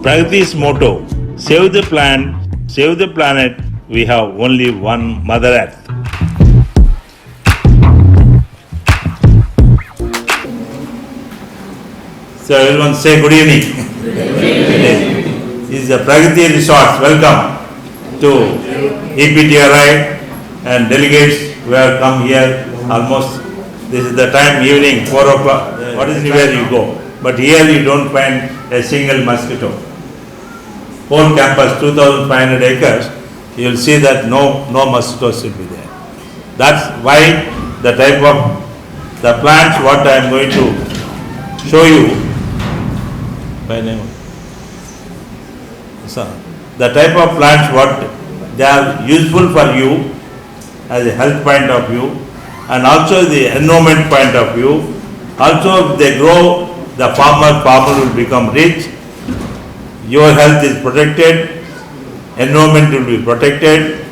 Pragati's motto, save the plant, save the planet, we have only one Mother Earth. So everyone say good evening. This is the Pragati Resorts. Welcome to EPTRI and delegates who have come here almost. This is the time evening, 4 o'clock. What is where you go? But here you don't find a single mosquito. Whole campus, 2,500 acres, you will see that no mosquitoes will be there. That's why the type of the plants what I am going to show you by name. So, the type of plants what they are useful for you as a health point of view and also the environment point of view. Also if they grow, the farmer will become rich, your health is protected, environment will be protected,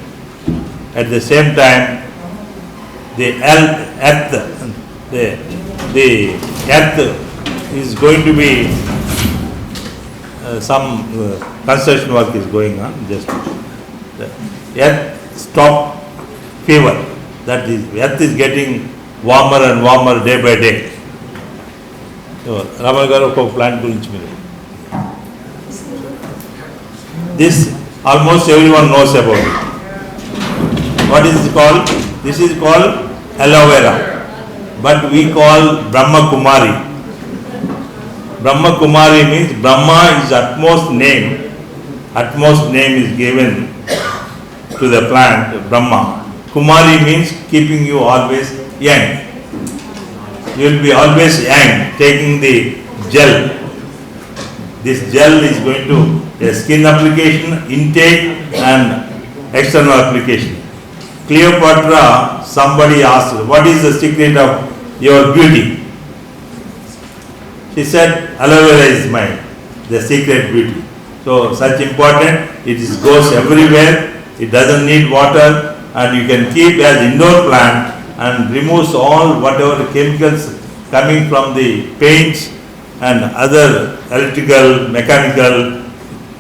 at the same time the earth is going to be some construction work is going on, just the earth stop fever, that is earth is getting warmer and warmer day by day. So, Ramagaru plant gurinchi meeru. This almost everyone knows about it. What is it called? This is called aloe vera, but we call Brahma Kumari. Brahma Kumari means Brahma is utmost name. Utmost name is given to the plant, Brahma. Kumari means keeping you always young. You will be always young, taking the gel. This gel is going to a skin application, intake and external application. Cleopatra, somebody asked, what is the secret of your beauty? She said, aloe vera is the secret beauty. So such important, it goes everywhere, it doesn't need water and you can keep as indoor plant and removes all whatever chemicals coming from the paints and other electrical, mechanical,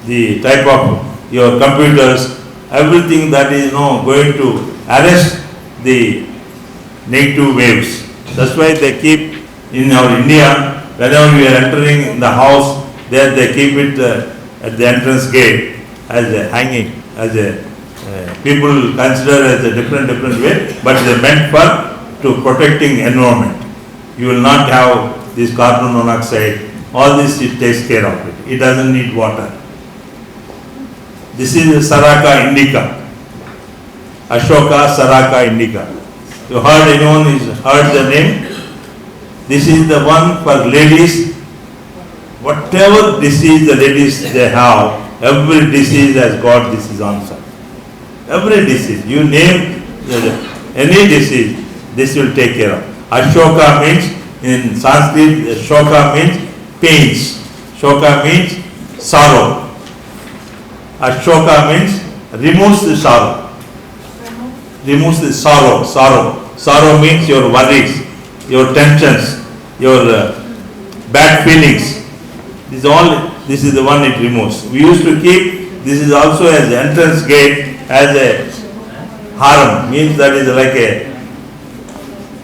the type of your computers, everything that is going to arrest the negative waves. That's why they keep in our India, whenever we are entering the house, there they keep it at the entrance gate as a hanging, as a people consider as a different way, but they are meant for to protecting environment. You will not have this carbon monoxide. All this it takes care of it. It doesn't need water. This is Saraka indica. Ashoka Saraka indica. You heard anyone heard the name? This is the one for ladies. Whatever disease the ladies they have, every disease has got disease answer. Every disease, you name any disease, this will take care of. Ashoka means, in Sanskrit, Shoka means pains. Shoka means sorrow. Ashoka means removes the sorrow. Removes the sorrow. Sorrow means your worries, your tensions, your bad feelings. This is the one it removes. We used to keep, this is also as the entrance gate, as a haram, means that is like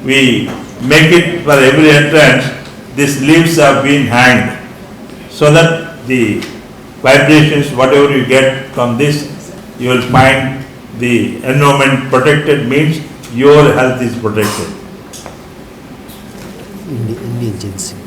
we make it for every entrance, these leaves have been hanged, so that the vibrations, whatever you get from this, you will find the environment protected, means your health is protected. Indian ginseng.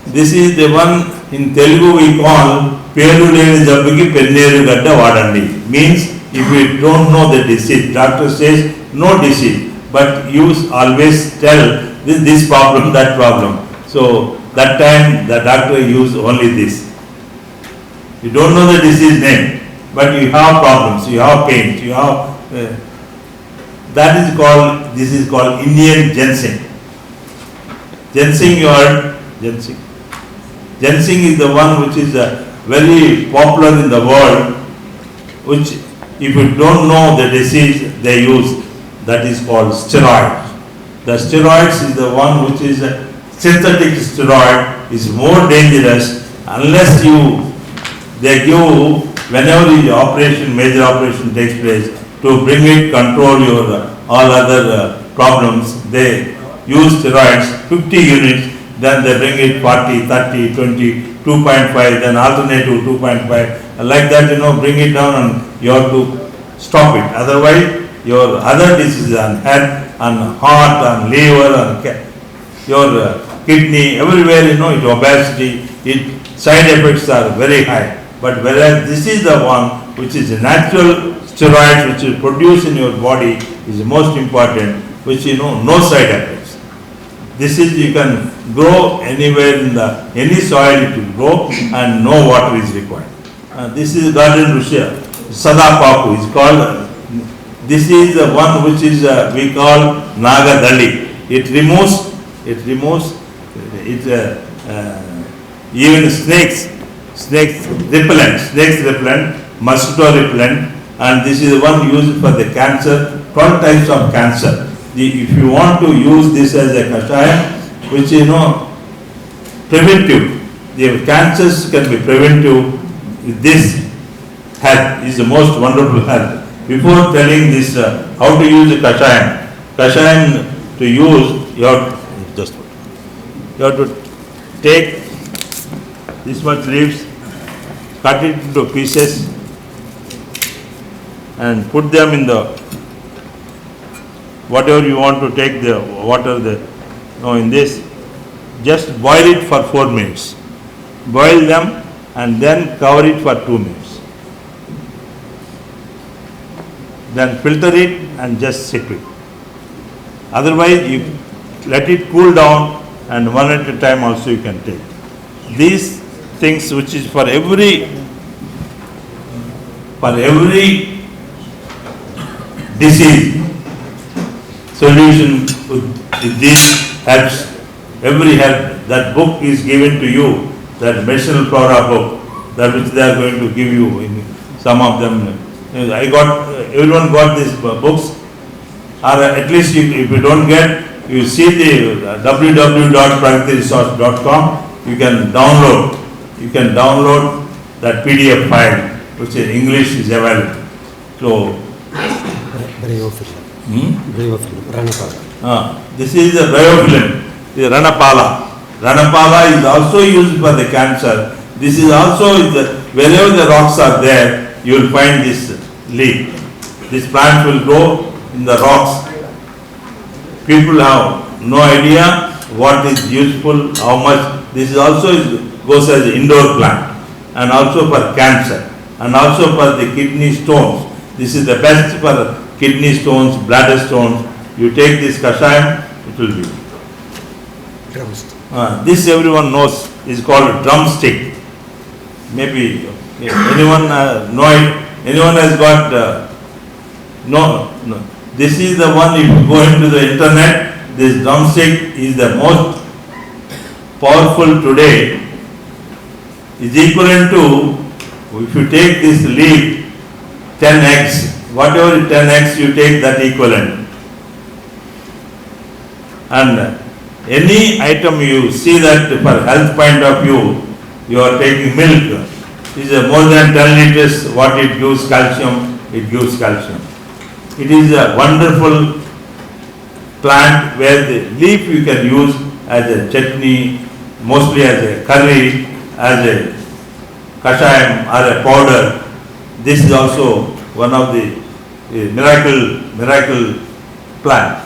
This is the one in Telugu we call Peru leni jabbuki penneru gadda vadandi. Means if you don't know the disease, doctor says no disease, but you always tell this problem, that problem. So that time the doctor used only this. You don't know the disease name, but you have problems, you have pain, you have this is called Indian ginseng. Ginseng, you heard? Ginseng. Ginseng is the one which is very popular in the world, which if you don't know the disease they use, that is called steroid. The steroids is the one which is a synthetic steroid, is more dangerous unless they give whenever the operation, major operation takes place, to bring it, control your all other problems, they use steroids, 50 units, then they bring it 40, 30, 20, 2.5, then alternative 2.5, like that, bring it down and you have to stop it. Otherwise, your other diseases on head, on heart, on liver, on your kidney, everywhere, it obesity, side effects are very high. But whereas this is the one which is a natural steroid which is produced in your body is the most important, which no side effects. This is, you can grow anywhere in any soil it will grow and no water is required. This is garden russia, Sadapaku is called. This is the one which is we call Nagadali. It removes even snakes repellent, mosquito repellent, and this is the one used for the cancer, 12 types of cancer. If you want to use this as a kashayam, which preventive, the cancers can be preventive with this health, is the most wonderful health. Before telling this, how to use the kashayam to use, you have to take this much leaves, cut it into pieces and put them in the whatever you want to take the water in this, just boil it for 4 minutes. Boil them and then cover it for 2 minutes. Then filter it and just sip it. Otherwise, you let it cool down and one at a time also you can take. These things which is for every disease, solution with these herbs, every herb, that book is given to you, that medicinal flora book, that which they are going to give you in some of them. Everyone got these books, or at least if you don't get, you see the www.pragatiresorts.com, you can download that PDF file, which in English is available. So, this is the biofilm, the Ranapala. Ranapala is also used for the cancer. This is also, wherever the rocks are there, you will find this leaf. This plant will grow in the rocks. People have no idea what is useful, how much. This is also goes as an indoor plant, and also for cancer, and also for the kidney stones. This is the best for kidney stones, bladder stones. You take this kashayam, it will be. This everyone knows is called drumstick. Maybe anyone know it? Anyone has got no. This is the one. If you go into the internet, this drumstick is the most powerful today. Is equivalent to, if you take this leaf, 10 eggs. Whatever 10 eggs you take, that equivalent. And any item you see that for health point of view, you are taking milk, is more than 10 liters, what it gives calcium, it gives calcium. It is a wonderful plant where the leaf you can use as a chutney, mostly as a curry, as a kashayam or a powder. This is also one of the miracle plant.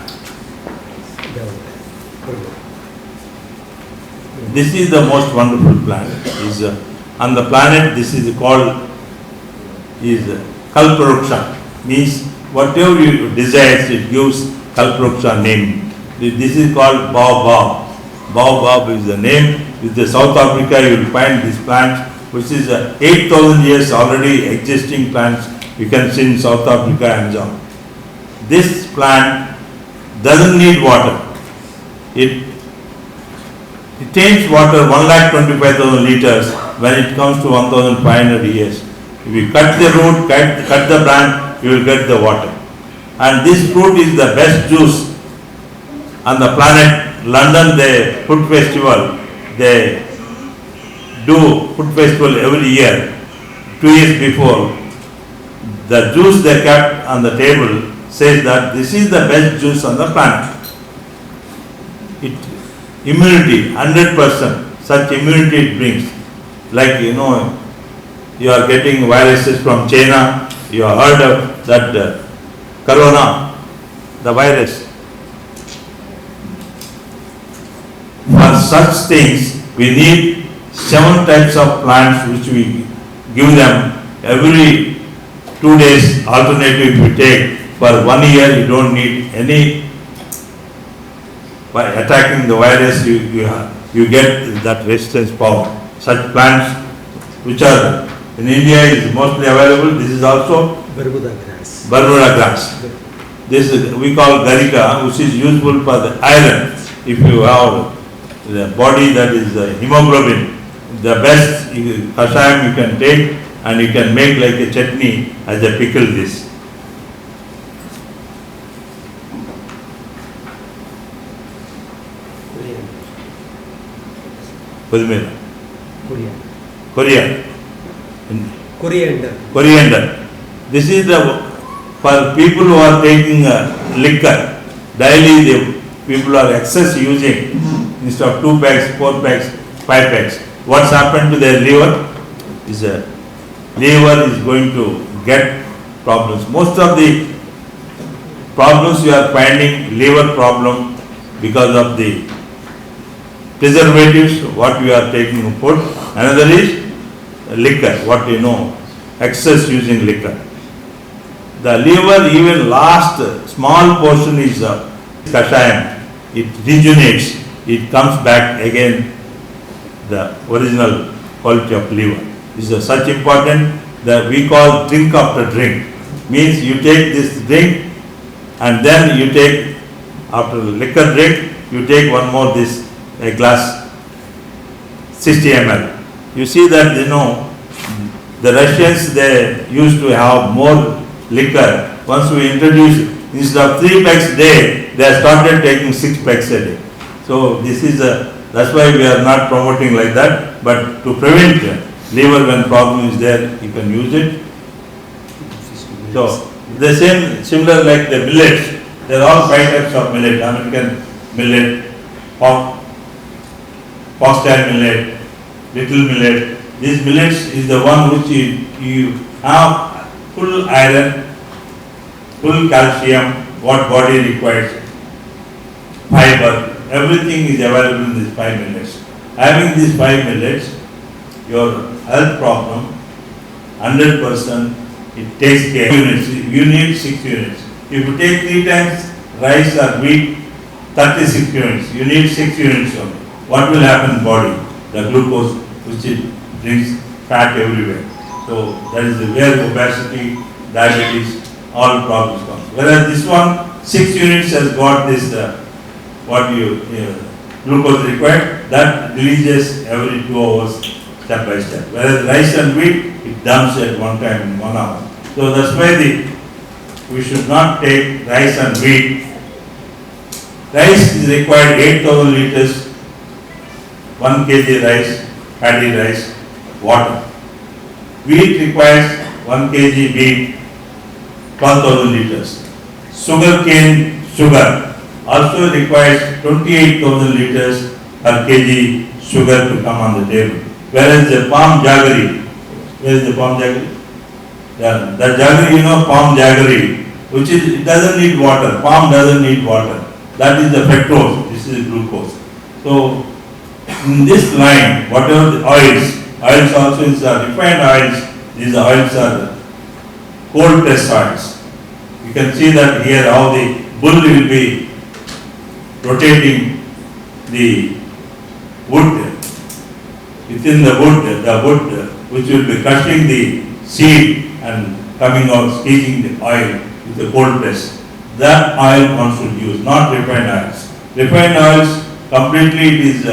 This is the most wonderful plant. Is on the planet. This is called kalparuksha. Means whatever you desire, it gives kalparuksha name. This is called baobab. Baobab is the name. With the South Africa, you will find this plant, which is 8,000 years already existing plants. You can see in South Africa and Amazon. This plant doesn't need water. It retains water 1,25,000 liters when it comes to 1,500 years. If you cut the root, cut the plant, you will get the water. And this fruit is the best juice on the planet. London, the food festival, they do food festival every year, 2 years before, the juice they kept on the table says that this is the best juice on the planet. It immunity, 100%, such immunity it brings. Like you are getting viruses from China, you have heard of that corona, the virus. For such things, we need 7 types of plants which we give them every 2 days. Alternative we take for 1 year. You don't need any. By attacking the virus, you get that resistance power. Such plants which are in India is mostly available. This is also Bermuda grass. Bermuda grass. This we call Gelegates, which is useful for the iron. If you have the body that is hemoglobin, the best kashayam you can take, and you can make like a chutney as a pickle this. Korean. Coriander. This is for people who are taking liquor. Daily the people are excess using instead of 2 packs, 4 packs, 5 packs. What's happened to their liver? Liver is going to get problems. Most of the problems you are finding liver problem because of the preservatives what we are taking in food. Another is liquor, what you know, excess using liquor. The liver, even last small portion is kashayam. It rejuvenates, it comes back again the original quality of liver. This is such important that we call drink after drink. Means you take this drink and then you take, after liquor drink, you take one more this, a glass 60 ml. You see that the Russians, they used to have more liquor. Once we introduced, instead of 3 packs a day, they have started taking 6 packs a day. So this is that's why we are not promoting like that, but to prevent liver when problem is there, you can use it. So the same, similar like the millets, there are all 5 types of millet. American millet, foxtail millet, little millet. These millets is the one which you have full iron, full calcium, what body requires, fiber, everything is available in these 5 millets. Having these 5 millets, your health problem, 100%, it takes care. Units. You need 6 units. If you take 3 times rice or wheat, 36 units. You need 6 units only. What will happen in body? The glucose, which it brings fat everywhere. So that is where obesity, diabetes, all problems come. Whereas this one, 6 units has got this glucose required, that releases every 2 hours step by step. Whereas rice and wheat, it dumps at one time in 1 hour. So that's why we should not take rice and wheat. Rice is required 8,000 liters, 1 kg rice, paddy rice, water. Wheat requires 1 kg wheat, 12,000 liters. Sugar cane sugar also requires 28,000 liters per kg sugar to come on the table. Whereas the palm jaggery, where is the palm jaggery? Yeah, the jaggery, palm jaggery, which is, it doesn't need water. Palm doesn't need water. That is the fructose. This is glucose. So in this line, whatever the oils also is refined oils. These oils are cold pressed oils. You can see that here how the bull will be rotating the wood. Within the wood which will be crushing the seed and coming out, squeezing the oil with the cold press. That oil one should use, not refined oils. Refined oils, completely it is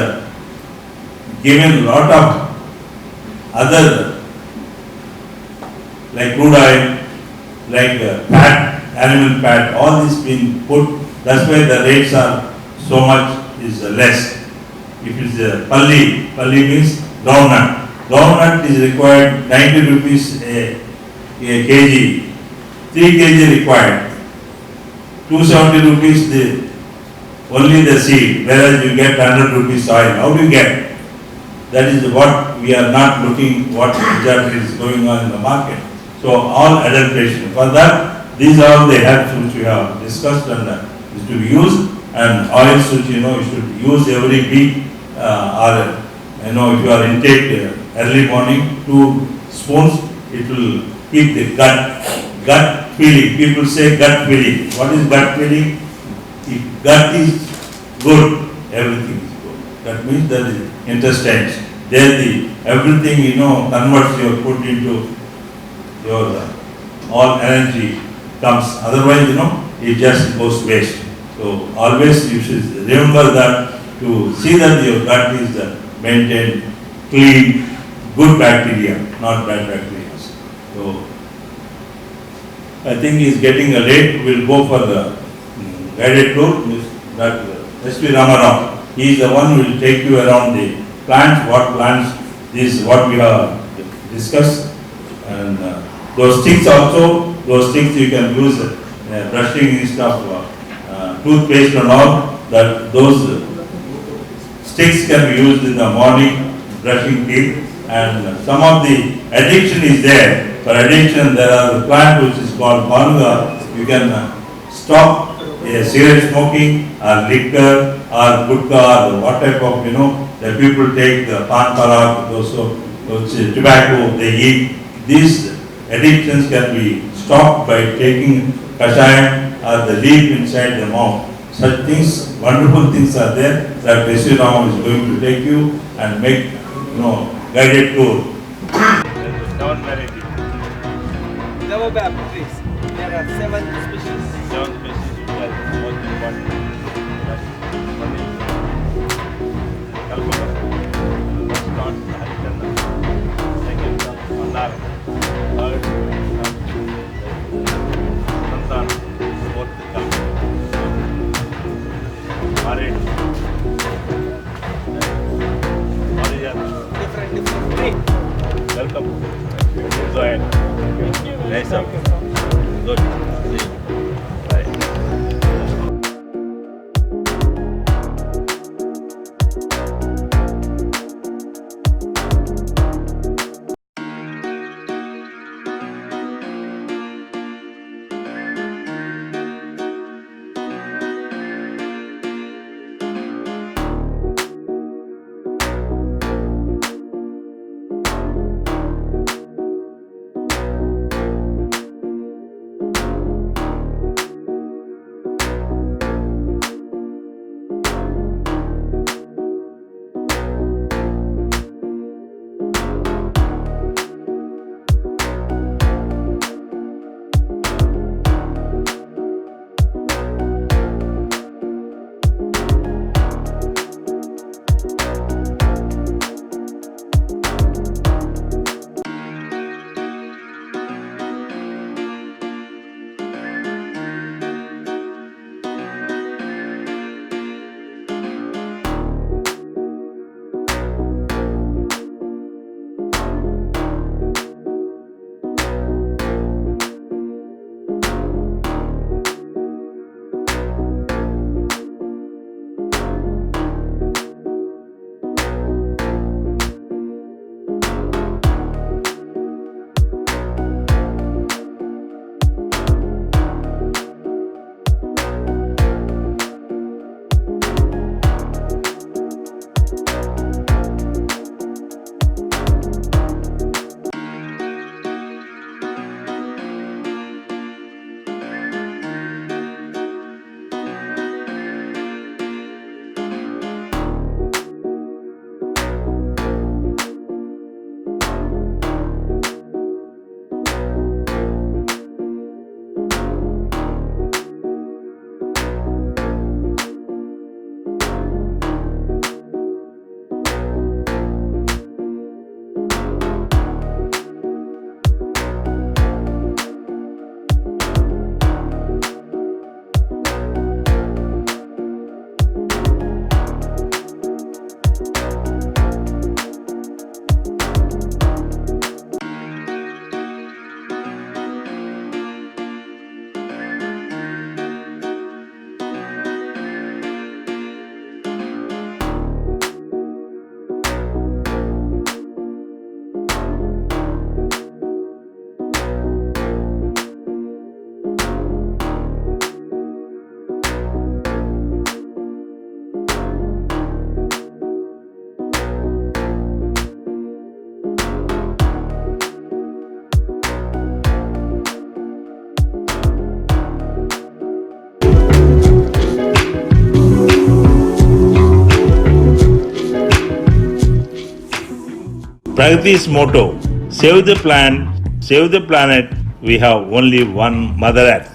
given a lot of other, like crude oil, like fat, animal fat, all this being put. That's why the rates are so much is less. If it is palli means groundnut. Groundnut is required 90 rupees a kg, 3 kg required, 270 rupees only the seed, whereas you get 100 rupees soil. How do you get? That is what we are not looking what exactly is going on in the market. So all adulteration. For that, these are the herbs which we have discussed and is to be used, and oils which you should use every week or if you are intake early morning 2 spoons, it will keep the gut feeling. People say gut feeling. What is gut feeling? If gut is good, everything is good. That means that is intestines. There everything converts your food into your all energy comes. Otherwise it just goes waste. So always you should remember that to see that your gut is maintained clean, good bacteria, not bad bacteria. So I think it's getting late. We'll go for the guided tour. That S.P. Ramarao, he is the one who will take you around the plants, what plants, this what we have discussed, and those sticks also, you can use brushing instead of toothpaste and all, that those sticks can be used in the morning, brushing teeth, and some of the addiction is there. For addiction, there are a plant which is called Banga. You can stop cigarette smoking or liquor or gudka or what type of, the people take the pan parak, those tobacco they eat. These addictions can be stopped by taking kashayam or the leaf inside the mouth. Such things, wonderful things are there that S.P. Ram is going to take you and make, guided tour. Please. There are 7 species. 7 species. Most important. One is Kalpana. Start Harikana. Second, Mandara. Third, Santan. Fourth, Kalpana. Orange. Different. Welcome. Go ahead. Nice up. Good. See you. Pragati's motto, save the plant, save the planet, we have only one Mother Earth.